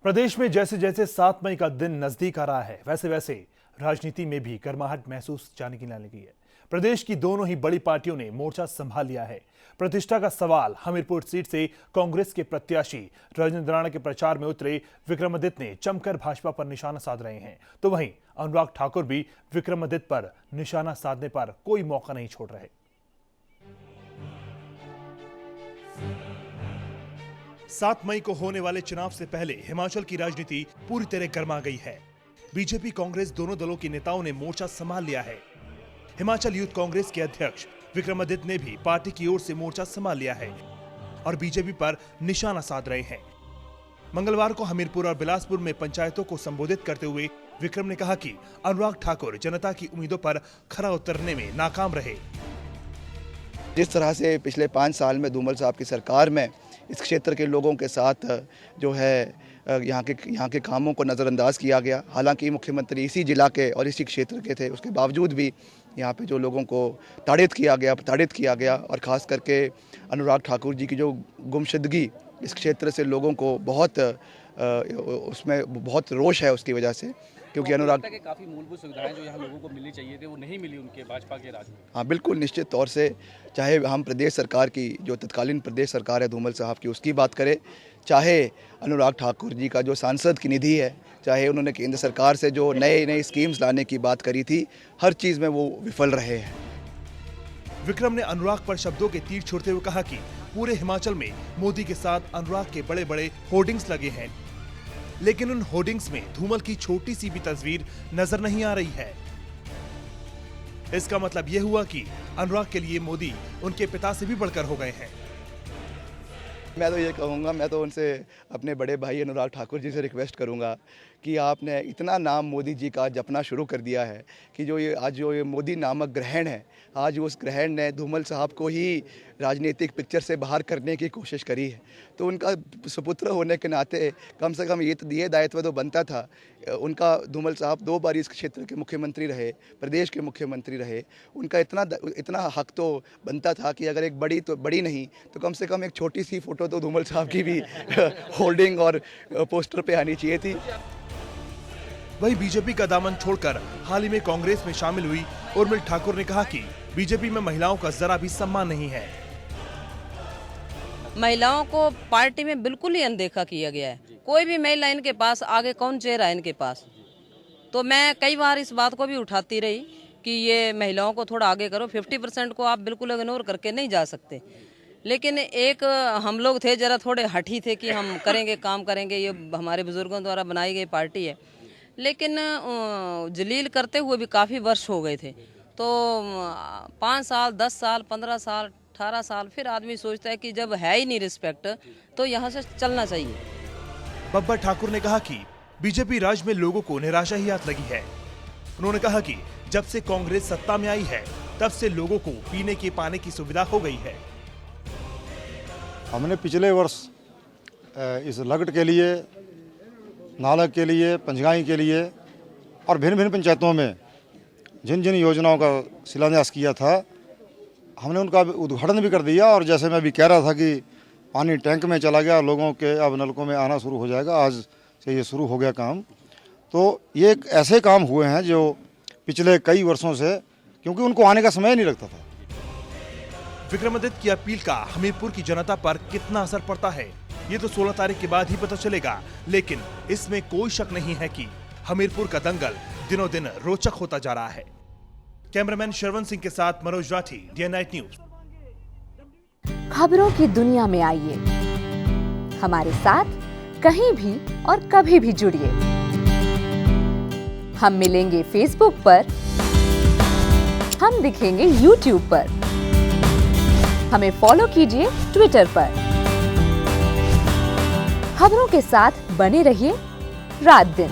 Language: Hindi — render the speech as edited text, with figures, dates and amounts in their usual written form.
प्रदेश में जैसे जैसे 7 मई का दिन नजदीक आ रहा है, वैसे वैसे राजनीति में भी गर्माहट महसूस जाने की लगी है। प्रदेश की दोनों ही बड़ी पार्टियों ने मोर्चा संभाल लिया है। प्रतिष्ठा का सवाल हमीरपुर सीट से कांग्रेस के प्रत्याशी राजेंद्र राणा के प्रचार में उतरे विक्रमादित्य ने जमकर भाजपा पर निशाना साध रहे हैं, तो वहीं अनुराग ठाकुर भी विक्रमादित्य पर निशाना साधने पर कोई मौका नहीं छोड़ रहे। 7 मई को होने वाले चुनाव से पहले हिमाचल की राजनीति पूरी तरह गर्मा गई है। बीजेपी कांग्रेस दोनों दलों के नेताओं ने मोर्चा संभाल लिया है। हिमाचल यूथ कांग्रेस के अध्यक्ष विक्रमादित्य ने भी पार्टी की ओर से मोर्चा संभाल लिया है और बीजेपी पर निशाना साध रहे हैं। मंगलवार को हमीरपुर और बिलासपुर में पंचायतों को संबोधित करते हुए विक्रम ने कहा कि अनुराग ठाकुर जनता की उम्मीदों पर खरा उतरने में नाकाम रहे। जिस तरह से पिछले 5 साल में धूमल साहब की सरकार में इस क्षेत्र के लोगों के साथ जो है यहाँ के कामों को नज़रअंदाज किया गया, हालांकि मुख्यमंत्री इसी जिला के और इसी क्षेत्र के थे, उसके बावजूद भी यहाँ पे जो लोगों को प्रताड़ित किया गया और ख़ास करके अनुराग ठाकुर जी की जो गुमशुदगी इस क्षेत्र से लोगों को उसमें बहुत रोष है उसकी वजह से, क्योंकि अनुराग के काफ़ी मूलभूत सुविधाएं जो यहाँ लोगों को मिलनी चाहिए थी वो नहीं मिली उनके भाजपा के राज में। हाँ बिल्कुल, निश्चित तौर से चाहे हम प्रदेश सरकार की जो तत्कालीन प्रदेश सरकार है धूमल साहब की उसकी बात करें, चाहे अनुराग ठाकुर जी का जो सांसद की निधि है, चाहे उन्होंने केंद्र सरकार से जो नए स्कीम्स लाने की बात करी थी, हर चीज़ में वो विफल रहे हैं। विक्रम ने अनुराग पर शब्दों के तीर छोड़ते हुए कहा कि पूरे हिमाचल में मोदी के साथ अनुराग के बड़े बड़े होर्डिंग्स लगे हैं, लेकिन उन होर्डिंग्स में धूमल की छोटी सी भी तस्वीर नजर नहीं आ रही है। इसका मतलब यह हुआ कि अनुराग के लिए मोदी उनके पिता से भी बढ़कर हो गए हैं। मैं तो ये कहूँगा, मैं तो उनसे अपने बड़े भाई अनुराग ठाकुर जी से रिक्वेस्ट करूँगा कि आपने इतना नाम मोदी जी का जपना शुरू कर दिया है कि जो ये मोदी नामक ग्रहण है, आज उस ग्रहण ने धूमल साहब को ही राजनीतिक पिक्चर से बाहर करने की कोशिश करी है। तो उनका सुपुत्र होने के नाते कम से कम ये दायित्व तो बनता था उनका। धूमल साहब 2 बार इस क्षेत्र के मुख्यमंत्री रहे, प्रदेश के मुख्यमंत्री रहे, उनका इतना हक तो बनता था कि अगर एक बड़ी नहीं तो कम से कम एक छोटी सी फोटो तो धूमल साहब की भी होल्डिंग और पोस्टर पे आनी चाहिए थी। वही बीजेपी का दामन छोड़कर हाल ही में कांग्रेस में शामिल हुई उर्मिल ठाकुर ने कहा कि बीजेपी में महिलाओं का जरा भी सम्मान नहीं है। महिलाओं को पार्टी में बिल्कुल ही अनदेखा किया गया है। कोई भी महिला इनके पास आगे कौन चेहरा है इनके पास। तो मैं कई बार इस बात को भी उठाती रही कि ये महिलाओं को थोड़ा आगे करो। 50% को आप बिल्कुल इग्नोर करके नहीं जा सकते, लेकिन एक हम लोग थे जरा थोड़े हठी थे कि हम करेंगे, काम करेंगे, ये हमारे बुजुर्गों द्वारा बनाई गई पार्टी है। लेकिन जलील करते हुए भी काफ़ी वर्ष हो गए थे। तो 5 साल, 10 साल, 15 साल, 18 साल, फिर आदमी सोचता है कि जब है ही नहीं रिस्पेक्ट तो यहाँ से चलना चाहिए। बब्बर ठाकुर ने कहा कि बीजेपी राज में लोगों को निराशा ही हाथ लगी है। उन्होंने कहा कि जब से कांग्रेस सत्ता में आई है तब से लोगों को पीने के पानी की सुविधा हो गई है। हमने पिछले वर्ष इस लगट के लिए, नालक के लिए, पंचगाई के लिए और भिन्न भिन्न पंचायतों में जिन जिन योजनाओं का शिलान्यास किया था, हमने उनका उद्घाटन भी कर दिया। और जैसे मैं अभी कह रहा था कि पानी टैंक में चला गया, लोगों के अब नलकों में आना शुरू हो जाएगा, आज से ये शुरू हो गया काम। तो ये ऐसे काम हुए हैं जो पिछले कई वर्षों से, क्योंकि उनको आने का समय नहीं लगता था। विक्रमादित्य की अपील का हमीरपुर की जनता पर कितना असर पड़ता है ये तो 16 तारीख के बाद ही पता चलेगा, लेकिन इसमें कोई शक नहीं है कि हमीरपुर का दंगल दिनों दिन रोचक होता जा रहा है। कैमरामैन श्रवण सिंह के साथ Manoj Rathi, day night news. खबरों की दुनिया में आइए, हमारे साथ कहीं भी और कभी भी जुड़िए। हम मिलेंगे फेसबुक पर, हम दिखेंगे यूट्यूब पर, हमें फॉलो कीजिए ट्विटर पर। खबरों के साथ बने रहिए रात दिन।